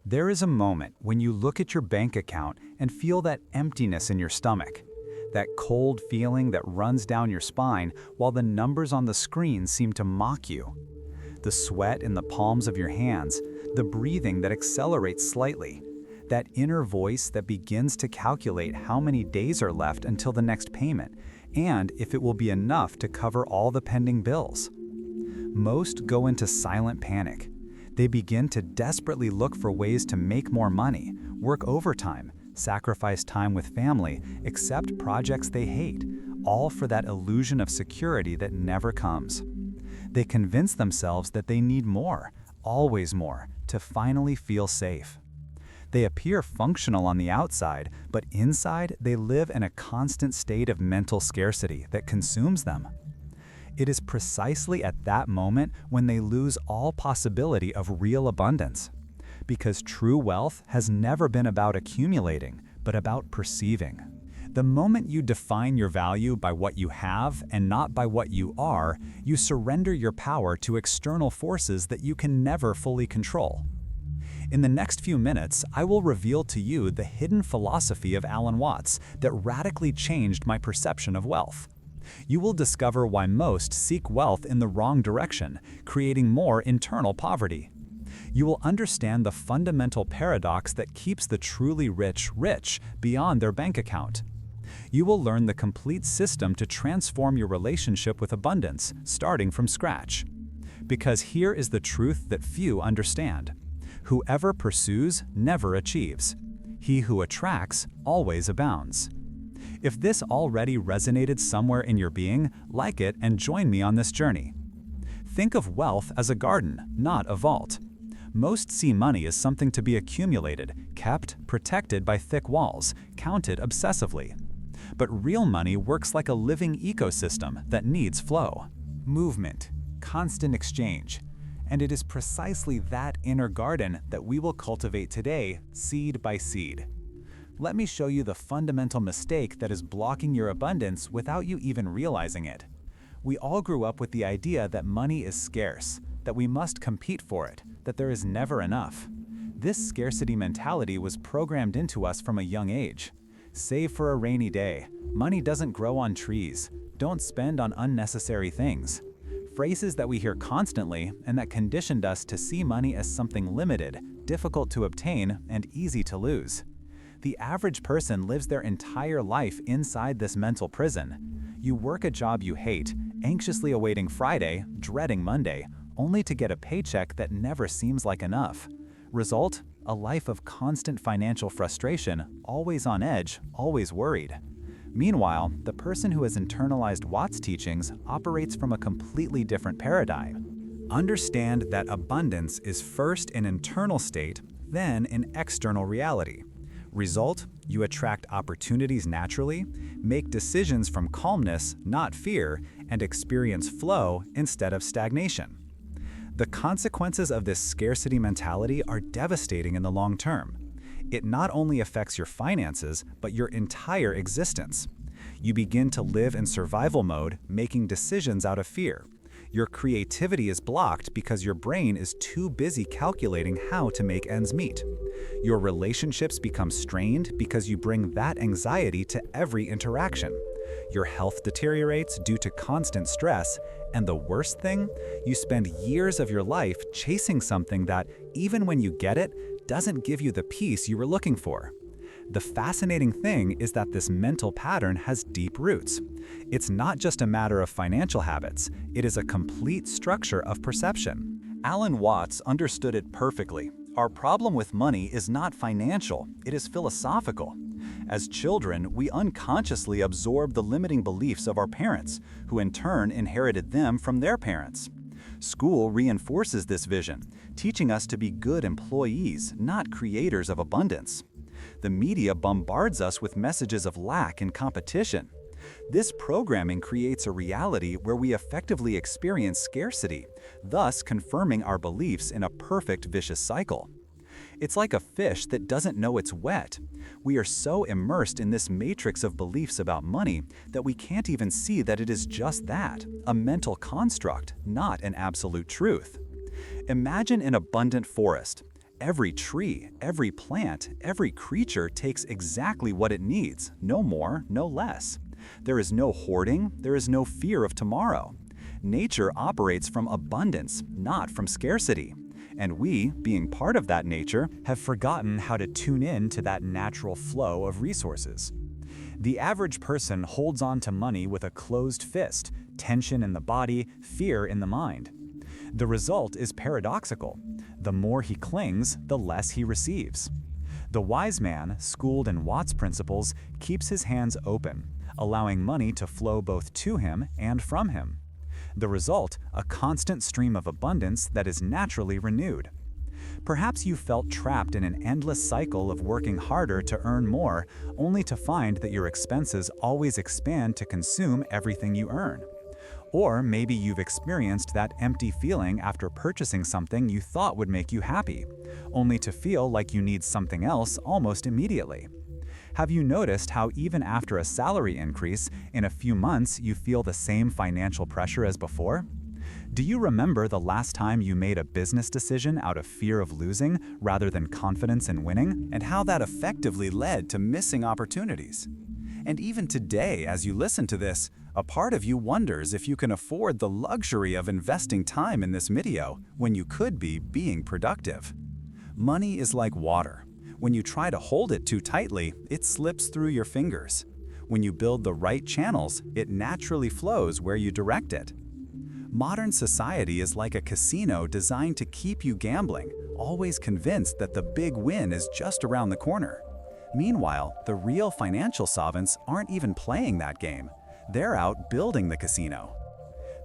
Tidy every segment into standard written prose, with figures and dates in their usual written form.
There is a moment when you look at your bank account and feel that emptiness in your stomach, that cold feeling that runs down your spine while the numbers on the screen seem to mock you. The sweat in the palms of your hands, the breathing that accelerates slightly, that inner voice that begins to calculate how many days are left until the next payment, and if it will be enough to cover all the pending bills. Most go into silent panic. They begin to desperately look for ways to make more money, work overtime, sacrifice time with family, accept projects they hate, all for that illusion of security that never comes. They convince themselves that they need more, always more, to finally feel safe. They appear functional on the outside, but inside they live in a constant state of mental scarcity that consumes them. It is precisely at that moment when they lose all possibility of real abundance. Because true wealth has never been about accumulating, but about perceiving. The moment you define your value by what you have and not by what you are, you surrender your power to external forces that you can never fully control. In the next few minutes, I will reveal to you the hidden philosophy of Alan Watts that radically changed my perception of wealth. You will discover why most seek wealth in the wrong direction, creating more internal poverty. You will understand the fundamental paradox that keeps the truly rich rich beyond their bank account. You will learn the complete system to transform your relationship with abundance, starting from scratch. Because here is the truth that few understand. Whoever pursues never achieves. He who attracts always abounds. If this already resonated somewhere in your being, like it and join me on this journey. Think of wealth as a garden, not a vault. Most see money as something to be accumulated, kept, protected by thick walls, counted obsessively. But real money works like a living ecosystem that needs flow, movement, constant exchange. And it is precisely that inner garden that we will cultivate today, seed by seed. Let me show you the fundamental mistake that is blocking your abundance without you even realizing it. We all grew up with the idea that money is scarce, that we must compete for it, that there is never enough. This scarcity mentality was programmed into us from a young age. Save for a rainy day. Money doesn't grow on trees. Don't spend on unnecessary things. Phrases that we hear constantly and that conditioned us to see money as something limited, difficult to obtain, and easy to lose. The average person lives their entire life inside this mental prison. You work a job you hate, anxiously awaiting Friday, dreading Monday, only to get a paycheck that never seems like enough. Result? A life of constant financial frustration, always on edge, always worried. Meanwhile, the person who has internalized Watts' teachings operates from a completely different paradigm. Understand that abundance is first an internal state, then an external reality. Result, you attract opportunities naturally, make decisions from calmness, not fear, and experience flow instead of stagnation. The consequences of this scarcity mentality are devastating in the long term. It not only affects your finances, but your entire existence. You begin to live in survival mode, making decisions out of fear. Your creativity is blocked because your brain is too busy calculating how to make ends meet. Your relationships become strained because you bring that anxiety to every interaction. Your health deteriorates due to constant stress, and the worst thing, you spend years of your life chasing something that, even when you get it, doesn't give you the peace you were looking for. The fascinating thing is that this mental pattern has deep roots. It's not just a matter of financial habits, it is a complete structure of perception. Alan Watts understood it perfectly. Our problem with money is not financial, it is philosophical. As children, we unconsciously absorb the limiting beliefs of our parents, who in turn inherited them from their parents. School reinforces this vision, teaching us to be good employees, not creators of abundance. The media bombards us with messages of lack and competition. This programming creates a reality where we effectively experience scarcity, thus confirming our beliefs in a perfect vicious cycle. It's like a fish that doesn't know it's wet. We are so immersed in this matrix of beliefs about money that we can't even see that it is just that, a mental construct, not an absolute truth. Imagine an abundant forest. Every tree, every plant, every creature takes exactly what it needs, no more, no less. There is no hoarding, there is no fear of tomorrow. Nature operates from abundance, not from scarcity. And we, being part of that nature, have forgotten how to tune in to that natural flow of resources. The average person holds on to money with a closed fist, tension in the body, fear in the mind. The result is paradoxical. The more he clings, the less he receives. The wise man, schooled in Watt's principles, keeps his hands open, allowing money to flow both to him and from him. The result, a constant stream of abundance that is naturally renewed. Perhaps you felt trapped in an endless cycle of working harder to earn more, only to find that your expenses always expand to consume everything you earn. Or maybe you've experienced that empty feeling after purchasing something you thought would make you happy, only to feel like you need something else almost immediately. Have you noticed how even after a salary increase, in a few months you feel the same financial pressure as before? Do you remember the last time you made a business decision out of fear of losing rather than confidence in winning, and how that effectively led to missing opportunities? And even today, as you listen to this, a part of you wonders if you can afford the luxury of investing time in this video when you could be being productive. Money is like water. When you try to hold it too tightly, it slips through your fingers. When you build the right channels, it naturally flows where you direct it. Modern society is like a casino designed to keep you gambling, always convinced that the big win is just around the corner. Meanwhile, the real financial savants aren't even playing that game. They're out building the casino.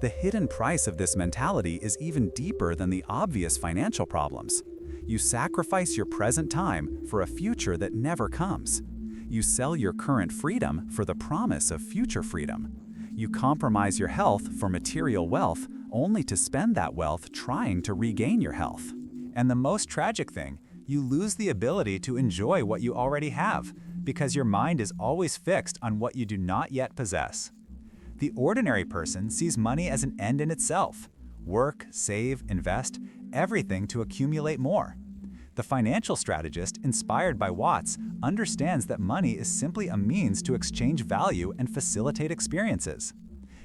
The hidden price of this mentality is even deeper than the obvious financial problems. You sacrifice your present time for a future that never comes. You sell your current freedom for the promise of future freedom. You compromise your health for material wealth, only to spend that wealth trying to regain your health. And the most tragic thing, you lose the ability to enjoy what you already have, because your mind is always fixed on what you do not yet possess. The ordinary person sees money as an end in itself. Work, save, invest, everything to accumulate more. The financial strategist, inspired by Watts, understands that money is simply a means to exchange value and facilitate experiences.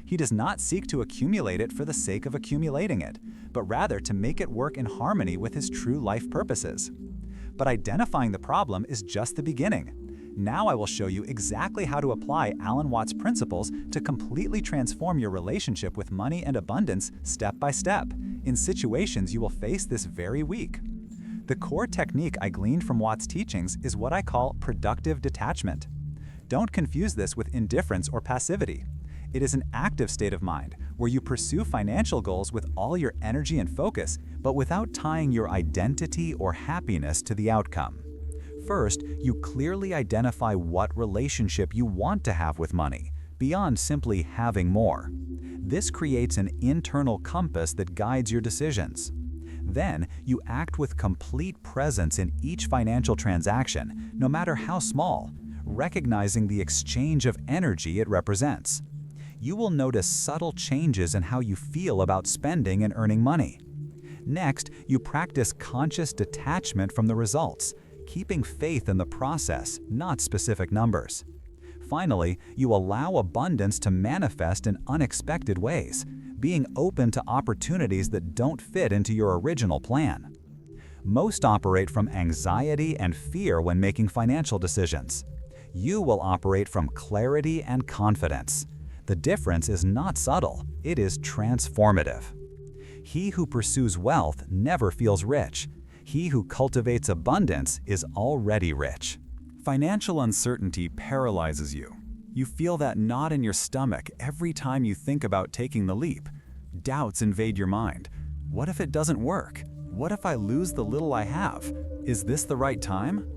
He does not seek to accumulate it for the sake of accumulating it, but rather to make it work in harmony with his true life purposes. But identifying the problem is just the beginning. Now I will show you exactly how to apply Alan Watts' principles to completely transform your relationship with money and abundance step by step, in situations you will face this very week. The core technique I gleaned from Watts' teachings is what I call productive detachment. Don't confuse this with indifference or passivity. It is an active state of mind where you pursue financial goals with all your energy and focus, but without tying your identity or happiness to the outcome. First, you clearly identify what relationship you want to have with money, beyond simply having more. This creates an internal compass that guides your decisions. Then, you act with complete presence in each financial transaction, no matter how small, recognizing the exchange of energy it represents. You will notice subtle changes in how you feel about spending and earning money. Next, you practice conscious detachment from the results, keeping faith in the process, not specific numbers. Finally, you allow abundance to manifest in unexpected ways, being open to opportunities that don't fit into your original plan. Most operate from anxiety and fear when making financial decisions. You will operate from clarity and confidence. The difference is not subtle, it is transformative. He who pursues wealth never feels rich. He who cultivates abundance is already rich. Financial uncertainty paralyzes you. You feel that knot in your stomach every time you think about taking the leap. Doubts invade your mind. What if it doesn't work? What if I lose the little I have? Is this the right time?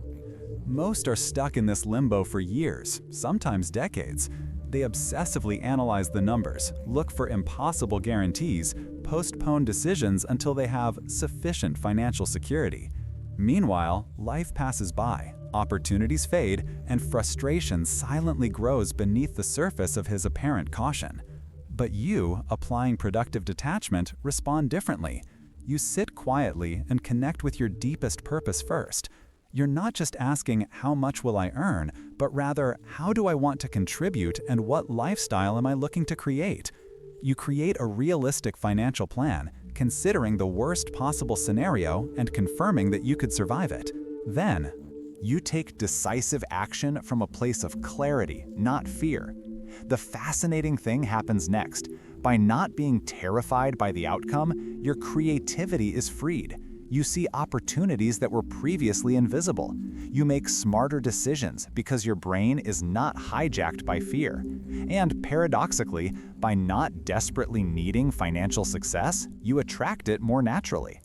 Most are stuck in this limbo for years, sometimes decades. They obsessively analyze the numbers, look for impossible guarantees, postpone decisions until they have sufficient financial security. Meanwhile, life passes by, opportunities fade, and frustration silently grows beneath the surface of his apparent caution. But you, applying productive detachment, respond differently. You sit quietly and connect with your deepest purpose first. You're not just asking, how much will I earn, but rather, how do I want to contribute and what lifestyle am I looking to create? You create a realistic financial plan, considering the worst possible scenario and confirming that you could survive it. Then, you take decisive action from a place of clarity, not fear. The fascinating thing happens next. By not being terrified by the outcome, your creativity is freed. You see opportunities that were previously invisible. You make smarter decisions because your brain is not hijacked by fear. And paradoxically, by not desperately needing financial success, you attract it more naturally.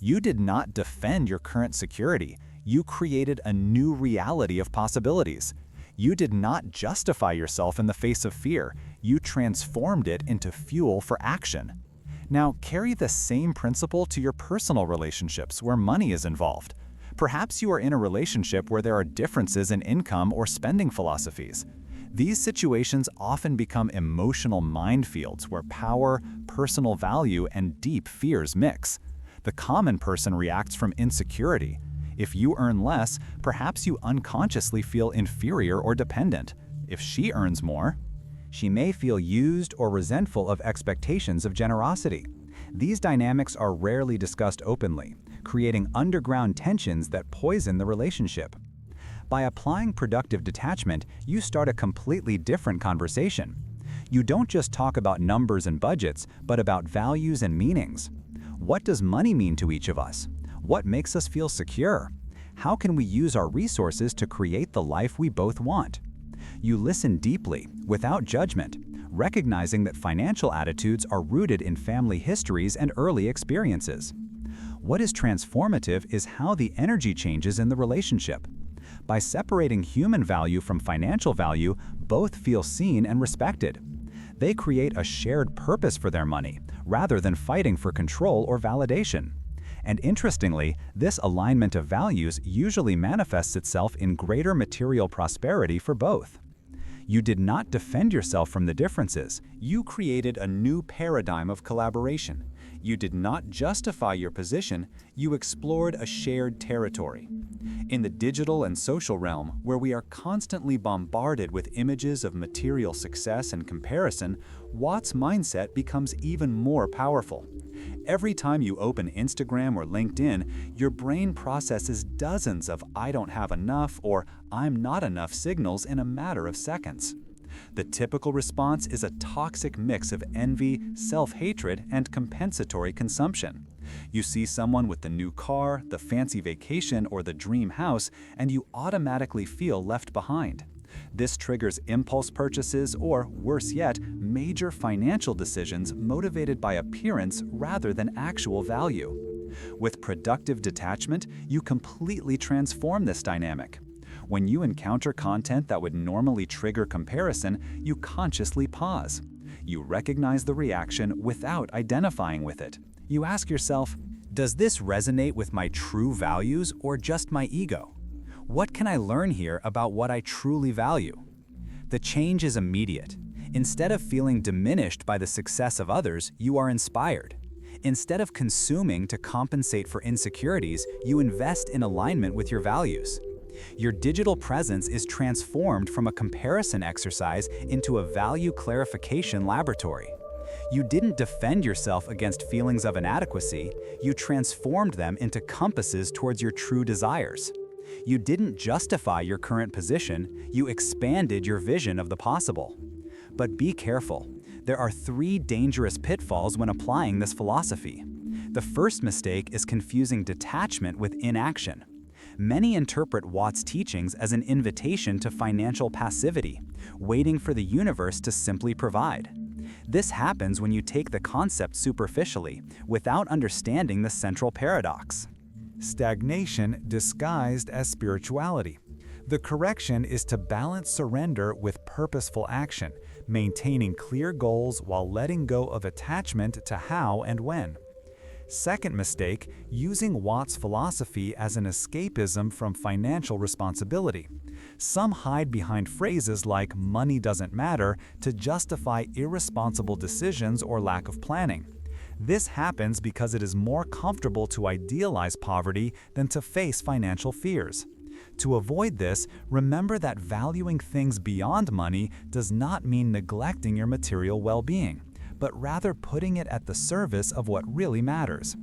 You did not defend your current security. You created a new reality of possibilities. You did not justify yourself in the face of fear. You transformed it into fuel for action. Now, carry the same principle to your personal relationships where money is involved. Perhaps you are in a relationship where there are differences in income or spending philosophies. These situations often become emotional minefields where power, personal value, and deep fears mix. The common person reacts from insecurity. If you earn less, perhaps you unconsciously feel inferior or dependent. If she earns more, she may feel used or resentful of expectations of generosity. These dynamics are rarely discussed openly, creating underground tensions that poison the relationship. By applying productive detachment, you start a completely different conversation. You don't just talk about numbers and budgets, but about values and meanings. What does money mean to each of us? What makes us feel secure? How can we use our resources to create the life we both want? You listen deeply, without judgment, recognizing that financial attitudes are rooted in family histories and early experiences. What is transformative is how the energy changes in the relationship. By separating human value from financial value, both feel seen and respected. They create a shared purpose for their money, rather than fighting for control or validation. And interestingly, this alignment of values usually manifests itself in greater material prosperity for both. You did not defend yourself from the differences. You created a new paradigm of collaboration. You did not justify your position, you explored a shared territory. In the digital and social realm, where we are constantly bombarded with images of material success and comparison, Watt's mindset becomes even more powerful. Every time you open Instagram or LinkedIn, your brain processes dozens of "I don't have enough" or "I'm not enough" signals in a matter of seconds. The typical response is a toxic mix of envy, self-hatred, and compensatory consumption. You see someone with the new car, the fancy vacation, or the dream house, and you automatically feel left behind. This triggers impulse purchases or, worse yet, major financial decisions motivated by appearance rather than actual value. With productive detachment, you completely transform this dynamic. When you encounter content that would normally trigger comparison, you consciously pause. You recognize the reaction without identifying with it. You ask yourself, does this resonate with my true values or just my ego? What can I learn here about what I truly value? The change is immediate. Instead of feeling diminished by the success of others, you are inspired. Instead of consuming to compensate for insecurities, you invest in alignment with your values. Your digital presence is transformed from a comparison exercise into a value clarification laboratory. You didn't defend yourself against feelings of inadequacy, you transformed them into compasses towards your true desires. You didn't justify your current position, you expanded your vision of the possible. But be careful. There are 3 dangerous pitfalls when applying this philosophy. The first mistake is confusing detachment with inaction. Many interpret Watt's teachings as an invitation to financial passivity, waiting for the universe to simply provide. This happens when you take the concept superficially, without understanding the central paradox. Stagnation disguised as spirituality. The correction is to balance surrender with purposeful action, maintaining clear goals while letting go of attachment to how and when. Second mistake, using Watt's philosophy as an escapism from financial responsibility. Some hide behind phrases like "money doesn't matter" to justify irresponsible decisions or lack of planning. This happens because it is more comfortable to idealize poverty than to face financial fears. To avoid this, remember that valuing things beyond money does not mean neglecting your material well-being, but rather putting it at the service of what really matters.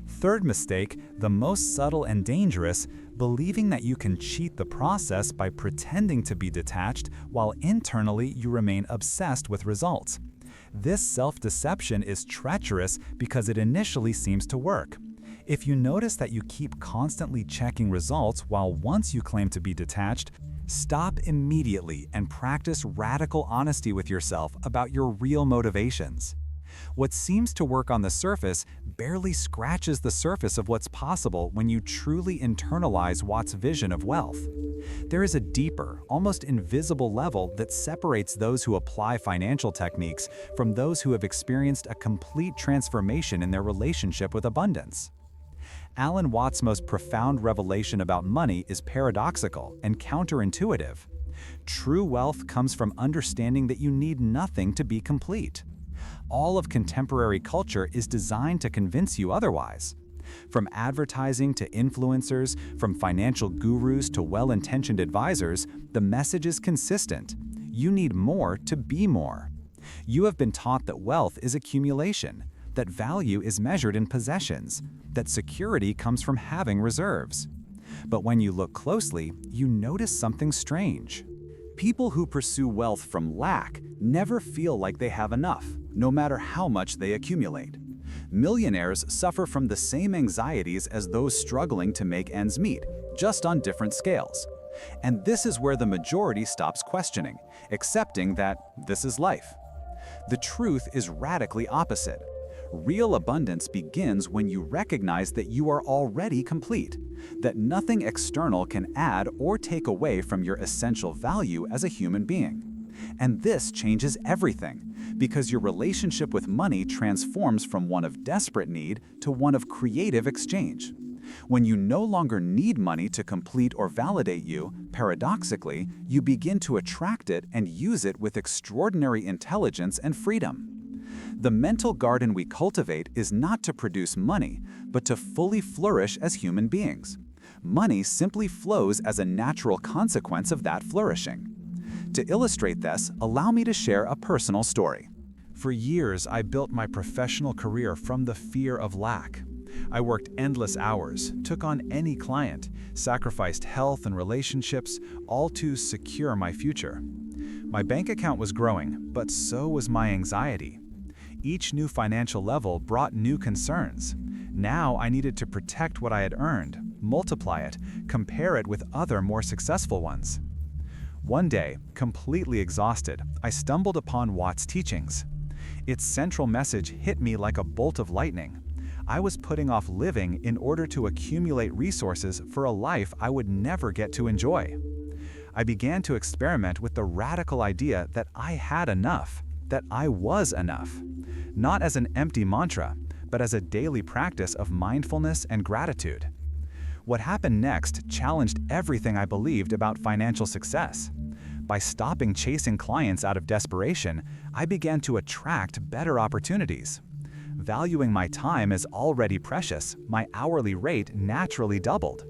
Third mistake, the most subtle and dangerous, believing that you can cheat the process by pretending to be detached while internally you remain obsessed with results. This self-deception is treacherous because it initially seems to work. If you notice that you keep constantly checking results while once you claim to be detached, stop immediately and practice radical honesty with yourself about your real motivations. What seems to work on the surface barely scratches the surface of what's possible when you truly internalize Watt's vision of wealth. There is a deeper, almost invisible level that separates those who apply financial techniques from those who have experienced a complete transformation in their relationship with abundance. Alan Watts' most profound revelation about money is paradoxical and counterintuitive. True wealth comes from understanding that you need nothing to be complete. All of contemporary culture is designed to convince you otherwise. From advertising to influencers, from financial gurus to well-intentioned advisors, the message is consistent. You need more to be more. You have been taught that wealth is accumulation, that value is measured in possessions, that security comes from having reserves. But when you look closely, you notice something strange. People who pursue wealth from lack never feel like they have enough, no matter how much they accumulate. Millionaires suffer from the same anxieties as those struggling to make ends meet, just on different scales. And this is where the majority stops questioning, accepting that this is life. The truth is radically opposite. Real abundance begins when you recognize that you are already complete, that nothing external can add or take away from your essential value as a human being. And this changes everything, because your relationship with money transforms from one of desperate need to one of creative exchange. When you no longer need money to complete or validate you, paradoxically, you begin to attract it and use it with extraordinary intelligence and freedom. The mental garden we cultivate is not to produce money, but to fully flourish as human beings. Money simply flows as a natural consequence of that flourishing. To illustrate this, allow me to share a personal story. For years, I built my professional career from the fear of lack. I worked endless hours, took on any client, sacrificed health and relationships, all to secure my future. My bank account was growing, but so was my anxiety. Each new financial level brought new concerns. Now I needed to protect what I had earned, multiply it, compare it with other more successful ones. One day, completely exhausted, I stumbled upon Watt's teachings. Its central message hit me like a bolt of lightning. I was putting off living in order to accumulate resources for a life I would never get to enjoy. I began to experiment with the radical idea that I had enough, that I was enough. Not as an empty mantra, but as a daily practice of mindfulness and gratitude. What happened next challenged everything I believed about financial success. By stopping chasing clients out of desperation, I began to attract better opportunities. Valuing my time as already precious, my hourly rate naturally doubled.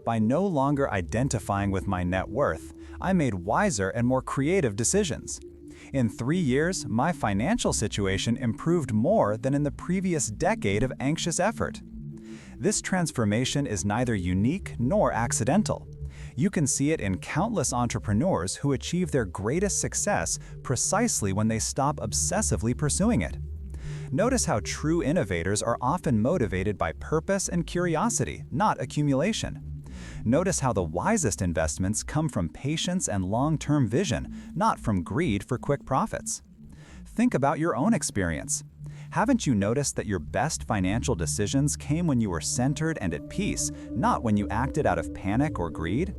By no longer identifying with my net worth, I made wiser and more creative decisions. In 3 years, my financial situation improved more than in the previous decade of anxious effort. This transformation is neither unique nor accidental. You can see it in countless entrepreneurs who achieve their greatest success precisely when they stop obsessively pursuing it. Notice how true innovators are often motivated by purpose and curiosity, not accumulation. Notice how the wisest investments come from patience and long-term vision, not from greed for quick profits. Think about your own experience. Haven't you noticed that your best financial decisions came when you were centered and at peace, not when you acted out of panic or greed?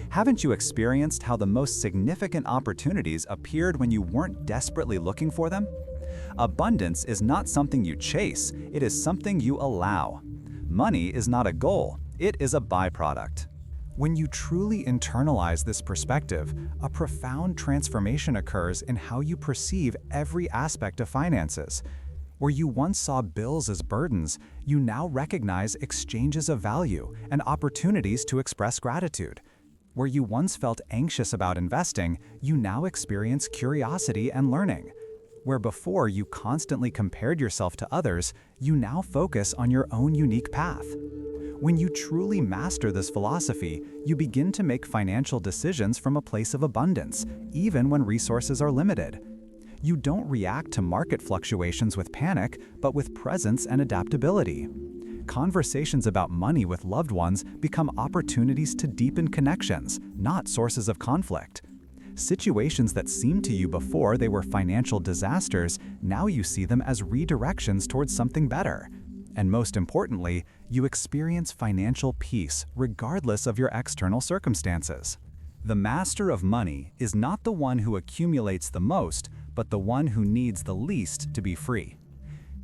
Haven't you experienced how the most significant opportunities appeared when you weren't desperately looking for them? Abundance is not something you chase, it is something you allow. Money is not a goal, it is a byproduct. When you truly internalize this perspective, a profound transformation occurs in how you perceive every aspect of finances. Where you once saw bills as burdens, you now recognize exchanges of value and opportunities to express gratitude. Where you once felt anxious about investing, you now experience curiosity and learning. Where before you constantly compared yourself to others, you now focus on your own unique path. When you truly master this philosophy, you begin to make financial decisions from a place of abundance, even when resources are limited. You don't react to market fluctuations with panic, but with presence and adaptability. Conversations about money with loved ones become opportunities to deepen connections, not sources of conflict. Situations that seemed to you before they were financial disasters, now you see them as redirections towards something better. And most importantly, you experience financial peace regardless of your external circumstances. The master of money is not the one who accumulates the most, but the one who needs the least to be free.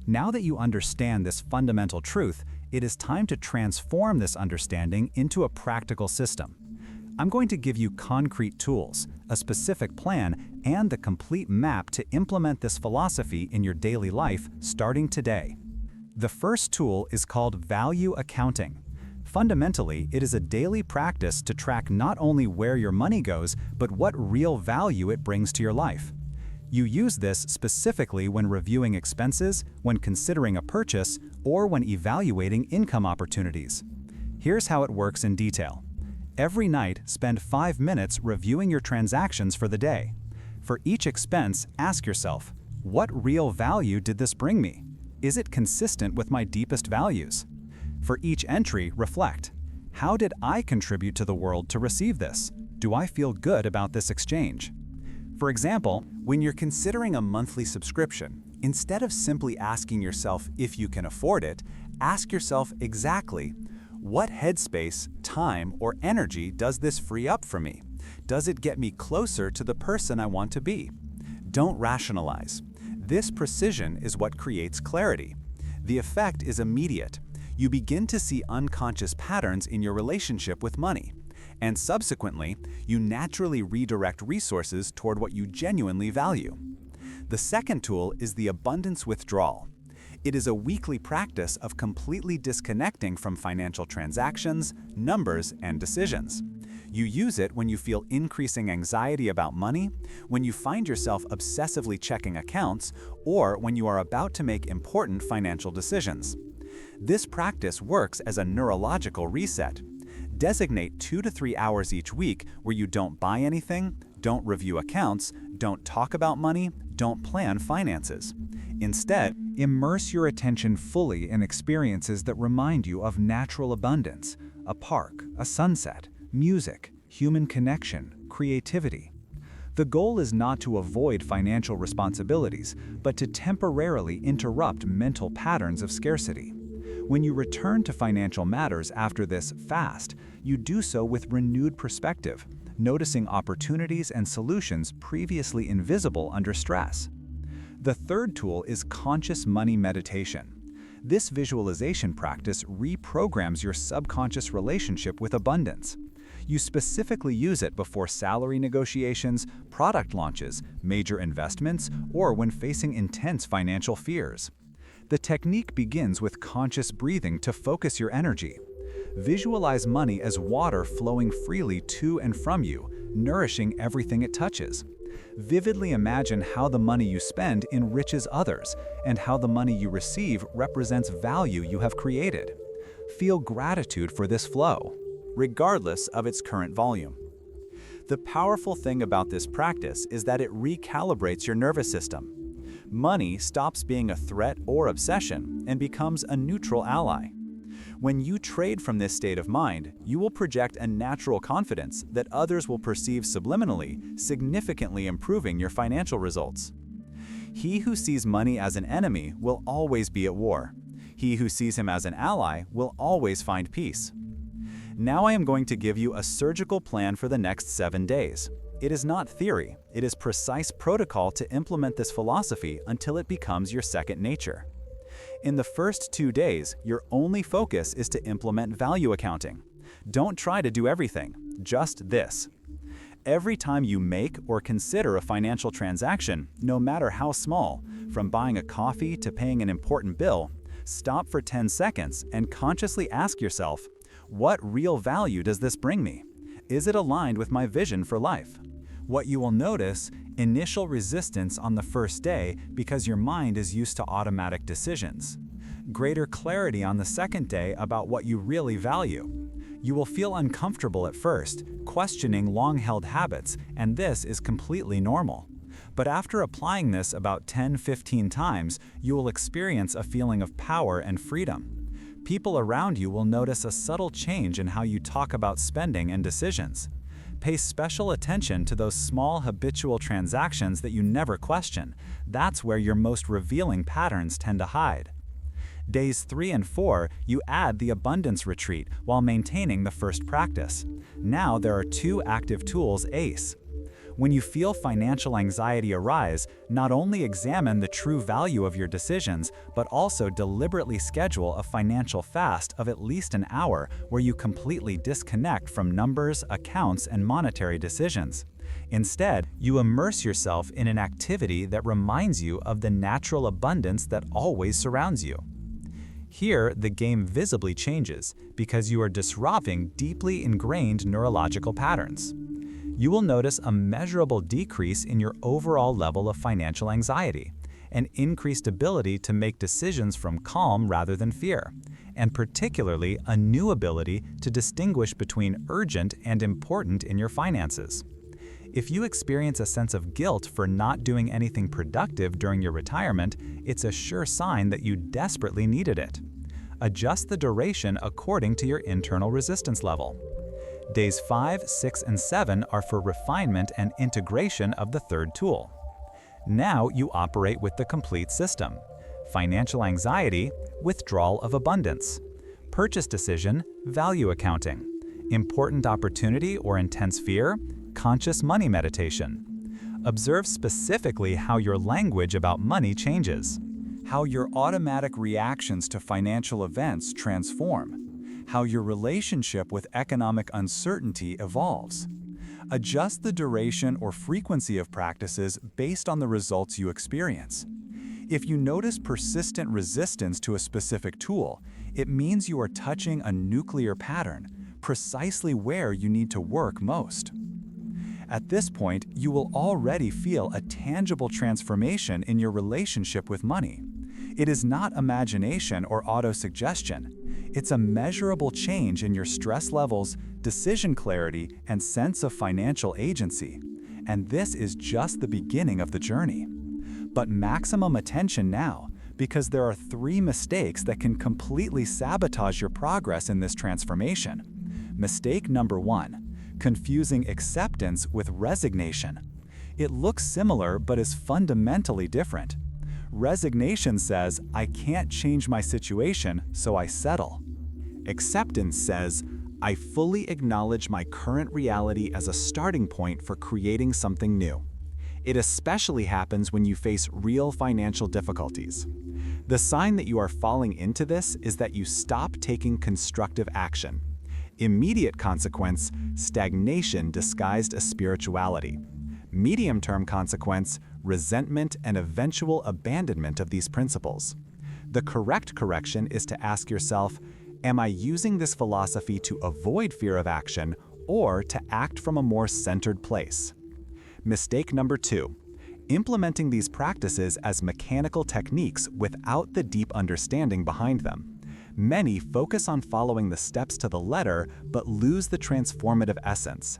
Now that you understand this fundamental truth, it is time to transform this understanding into a practical system. I'm going to give you concrete tools, a specific plan, and the complete map to implement this philosophy in your daily life starting today. The first tool is called value accounting. Fundamentally, it is a daily practice to track not only where your money goes, but what real value it brings to your life. You use this specifically when reviewing expenses, when considering a purchase, or when evaluating income opportunities. Here's how it works in detail. Every night, spend 5 minutes reviewing your transactions for the day. For each expense, ask yourself, what real value did this bring me? Is it consistent with my deepest values? For each entry, reflect, how did I contribute to the world to receive this? Do I feel good about this exchange? For example, when you're considering a monthly subscription, instead of simply asking yourself if you can afford it, ask yourself exactly, what headspace, time, or energy does this free up for me? Does it get me closer to the person I want to be? Don't rationalize. This precision is what creates clarity. The effect is immediate. You begin to see unconscious patterns in your relationship with money. And subsequently, you naturally redirect resources toward what you genuinely value. The second tool is the abundance withdrawal. It is a weekly practice of completely disconnecting from financial transactions, numbers, and decisions. You use it when you feel increasing anxiety about money, when you find yourself obsessively checking accounts, or when you are about to make important financial decisions. This practice works as a neurological reset. Designate 2 to 3 hours each week where you don't buy anything, don't review accounts, don't talk about money, don't plan finances. Instead, immerse your attention fully in experiences that remind you of natural abundance, a park, a sunset, music, human connection, creativity. The goal is not to avoid financial responsibilities, but to temporarily interrupt mental patterns of scarcity. When you return to financial matters after this fast, you do so with renewed perspective, noticing opportunities and solutions previously invisible under stress. The third tool is conscious money meditation. This visualization practice reprograms your subconscious relationship with abundance. You specifically use it before salary negotiations, product launches, major investments, or when facing intense financial fears. The technique begins with conscious breathing to focus your energy. Visualize money as water flowing freely to and from you, nourishing everything it touches. Vividly imagine how the money you spend enriches others and how the money you receive represents value you have created. Feel gratitude for this flow, regardless of its current volume. The powerful thing about this practice is that it recalibrates your nervous system. Money stops being a threat or obsession and becomes a neutral ally. When you trade from this state of mind, you will project a natural confidence that others will perceive subliminally, significantly improving your financial results. He who sees money as an enemy will always be at war. He who sees him as an ally will always find peace. Now I am going to give you a surgical plan for the next 7 days. It is not theory, it is precise protocol to implement this philosophy until it becomes your second nature. In the first 2 days, your only focus is to implement value accounting. Don't try to do everything, just this. Every time you make or consider a financial transaction, no matter how small, From buying a coffee to paying an important bill, stop for 10 seconds and consciously ask yourself, what real value does this bring me? Is it aligned with my vision for life? What you will notice, initial resistance on the first day because your mind is used to automatic decisions. Greater clarity on the second day about what you really value. You will feel uncomfortable at first, questioning long-held habits, and this is completely normal. But after applying this about 10-15 times, you will experience a feeling of power and freedom. People around you will notice a subtle change in how you talk about spending and decisions. Pay special attention to those small habitual transactions that you never question. That's where your most revealing patterns tend to hide. Days 3 and 4, you add the abundance retreat while maintaining the first practice. Now there are 2 active tools ACE. When you feel financial anxiety arise, not only examine the true value of your decisions, but also deliberately schedule a financial fast of at least an hour where you completely disconnect from numbers, accounts, and monetary decisions. Instead, you immerse yourself in an activity that reminds you of the natural abundance that always surrounds you. Here, the game visibly changes because you are disrupting deeply ingrained neurological patterns. You will notice a measurable decrease in your overall level of financial anxiety, an increased ability to make decisions from calm rather than fear, and particularly a new ability to distinguish between urgent and important in your finances. If you experience a sense of guilt for not doing anything productive during your retirement, it's a sure sign that you desperately needed it. Adjust the duration according to your internal resistance level. Days 5, 6, and 7 are for refinement and integration of the third tool. Now you operate with the complete system: financial anxiety, withdrawal of abundance; purchase decision, value accounting; important opportunity or intense fear, conscious money meditation. Observe specifically how your language about money changes, how your automatic reactions to financial events transform, how your relationship with economic uncertainty evolves. Adjust the duration or frequency of practices based on the results you experience. If you notice persistent resistance to a specific tool, it means you are touching a nuclear pattern, precisely where you need to work most. At this point, you will already feel a tangible transformation in your relationship with money. It is not imagination or autosuggestion. It's a measurable change in your stress levels, decision clarity, and sense of financial agency. And this is just the beginning of the journey. But maximum attention now, because there are 3 mistakes that can completely sabotage your progress in this transformation. Mistake number 1. Confusing acceptance with resignation. It looks similar but is fundamentally different. Resignation says, I can't change my situation, so I settle. Acceptance says, I fully acknowledge my current reality as a starting point for creating something new. It especially happens when you face real financial difficulties. The sign that you are falling into this is that you stop taking constructive action. Immediate consequence, stagnation disguised as spirituality. Medium-term consequence, resentment and eventual abandonment of these principles. The correct correction is to ask yourself, am I using this philosophy to avoid fear of action or to act from a more centered place? Mistake number 2. Implementing these practices as mechanical techniques without the deep understanding behind them. Many focus on following the steps to the letter but lose the transformative essence.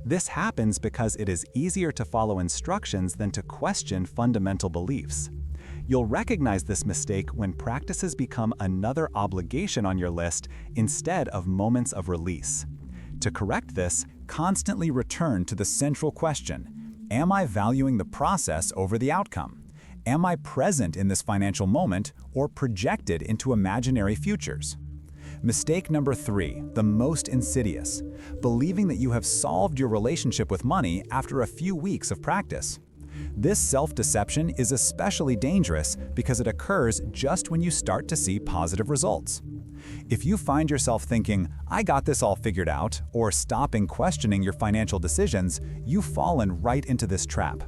This happens because it is easier to follow instructions than to question fundamental beliefs. You'll recognize this mistake when practices become another obligation on your list instead of moments of release. To correct this, constantly return to the central question: am I valuing the process over the outcome? Am I present in this financial moment or projected into imaginary futures? Mistake number 3, the most insidious: believing that you have solved your relationship with money after a few weeks of practice. This self-deception is especially dangerous because it occurs just when you start to see positive results. If you find yourself thinking, I got this all figured out, or stopping questioning your financial decisions, you've fallen right into this trap.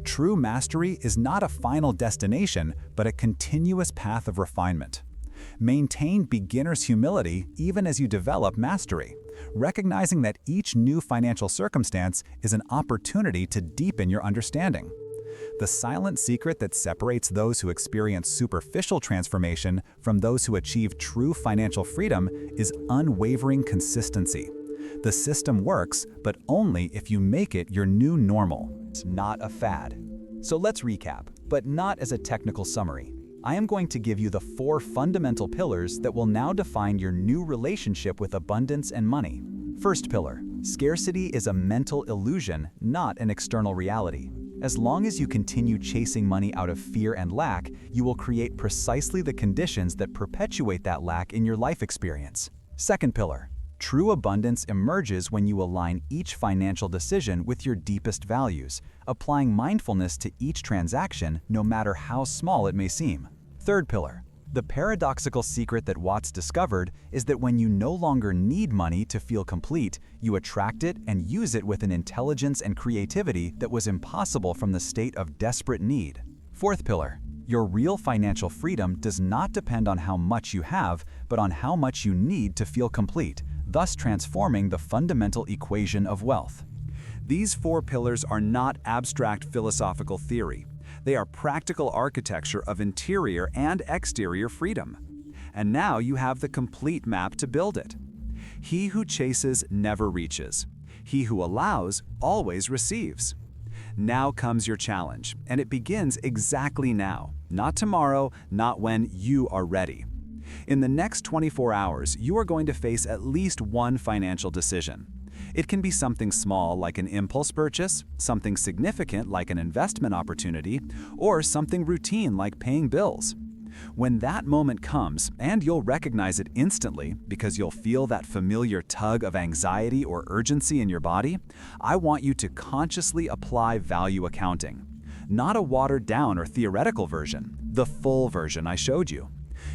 True mastery is not a final destination, but a continuous path of refinement. Maintain beginner's humility even as you develop mastery, recognizing that each new financial circumstance is an opportunity to deepen your understanding. The silent secret that separates those who experience superficial transformation from those who achieve true financial freedom is unwavering consistency. The system works, but only if you make it your new normal. It's not a fad. So let's recap, but not as a technical summary. I am going to give you the 4 fundamental pillars that will now define your new relationship with abundance and money. First pillar: scarcity is a mental illusion, not an external reality. As long as you continue chasing money out of fear and lack, you will create precisely the conditions that perpetuate that lack in your life experience. Second pillar: true abundance emerges when you align each financial decision with your deepest values, applying mindfulness to each transaction, no matter how small it may seem. Third pillar: the paradoxical secret that Watts discovered is that when you no longer need money to feel complete, you attract it and use it with an intelligence and creativity that was impossible from the state of desperate need. Fourth pillar: your real financial freedom does not depend on how much you have, but on how much you need to feel complete, thus transforming the fundamental equation of wealth. These 4 pillars are not abstract philosophical theory. They are practical architecture of interior and exterior freedom. And now you have the complete map to build it. He who chases never reaches. He who allows always receives. Now comes your challenge, and it begins exactly now, not tomorrow, not when you are ready. In the next 24 hours, you are going to face at least one financial decision. It can be something small like an impulse purchase, something significant like an investment opportunity, or something routine like paying bills. When that moment comes, and you'll recognize it instantly because you'll feel that familiar tug of anxiety or urgency in your body, I want you to consciously apply value accounting. Not a watered down or theoretical version, the full version I showed you.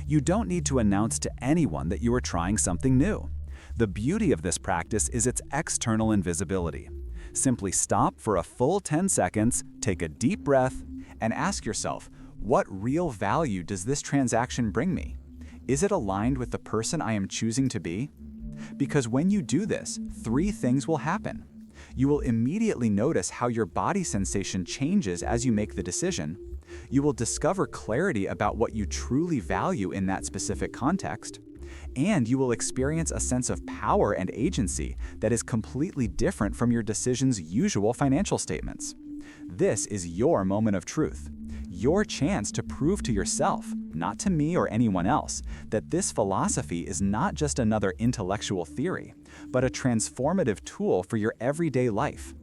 You don't need to announce to anyone that you are trying something new. The beauty of this practice is its external invisibility. Simply stop for a full 10 seconds, take a deep breath, and ask yourself, what real value does this transaction bring me? Is it aligned with the person I am choosing to be? Because when you do this, 3 things will happen. You will immediately notice how your body sensation changes as you make the decision. You will discover clarity about what you truly value in that specific context. And you will experience a sense of power and agency that is completely different from your decision's usual financial statements. This is your moment of truth, your chance to prove to yourself, not to me or anyone else, that this philosophy is not just another intellectual theory, but a transformative tool for your everyday life.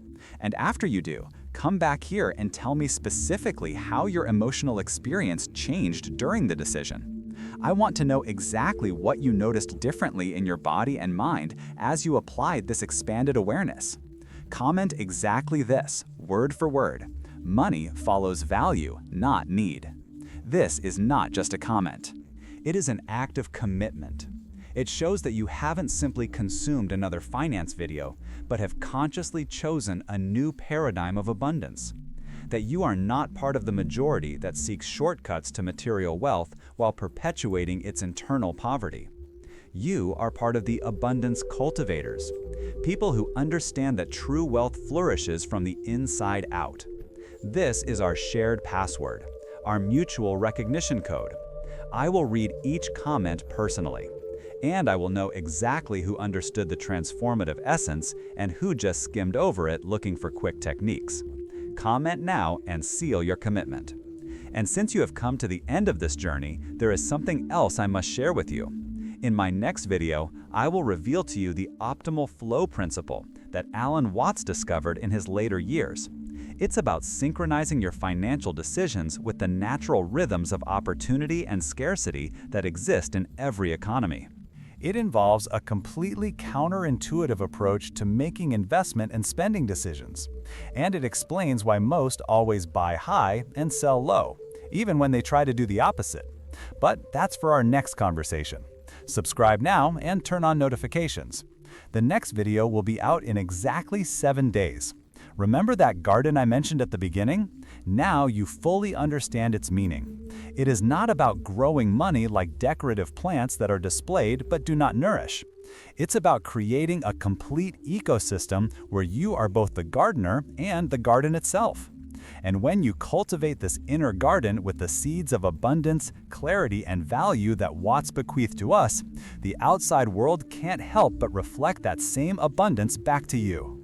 And after you do, come back here and tell me specifically how your emotional experience changed during the decision. I want to know exactly what you noticed differently in your body and mind as you applied this expanded awareness. Comment exactly this, word for word. Money follows value, not need. This is not just a comment. It is an act of commitment. It shows that you haven't simply consumed another finance video, but have consciously chosen a new paradigm of abundance. That you are not part of the majority that seeks shortcuts to material wealth while perpetuating its internal poverty. You are part of the abundance cultivators, people who understand that true wealth flourishes from the inside out. This is our shared password, our mutual recognition code. I will read each comment personally, and I will know exactly who understood the transformative essence and who just skimmed over it looking for quick techniques. Comment now and seal your commitment. And since you have come to the end of this journey, there is something else I must share with you. In my next video, I will reveal to you the optimal flow principle that Alan Watts discovered in his later years. It's about synchronizing your financial decisions with the natural rhythms of opportunity and scarcity that exist in every economy. It involves a completely counterintuitive approach to making investment and spending decisions. And it explains why most always buy high and sell low, even when they try to do the opposite. But that's for our next conversation. Subscribe now and turn on notifications. The next video will be out in exactly 7 days. Remember that garden I mentioned at the beginning? Now you fully understand its meaning. It is not about growing money like decorative plants that are displayed but do not nourish. It's about creating a complete ecosystem where you are both the gardener and the garden itself. And when you cultivate this inner garden with the seeds of abundance, clarity, and value that Watts bequeathed to us, the outside world can't help but reflect that same abundance back to you.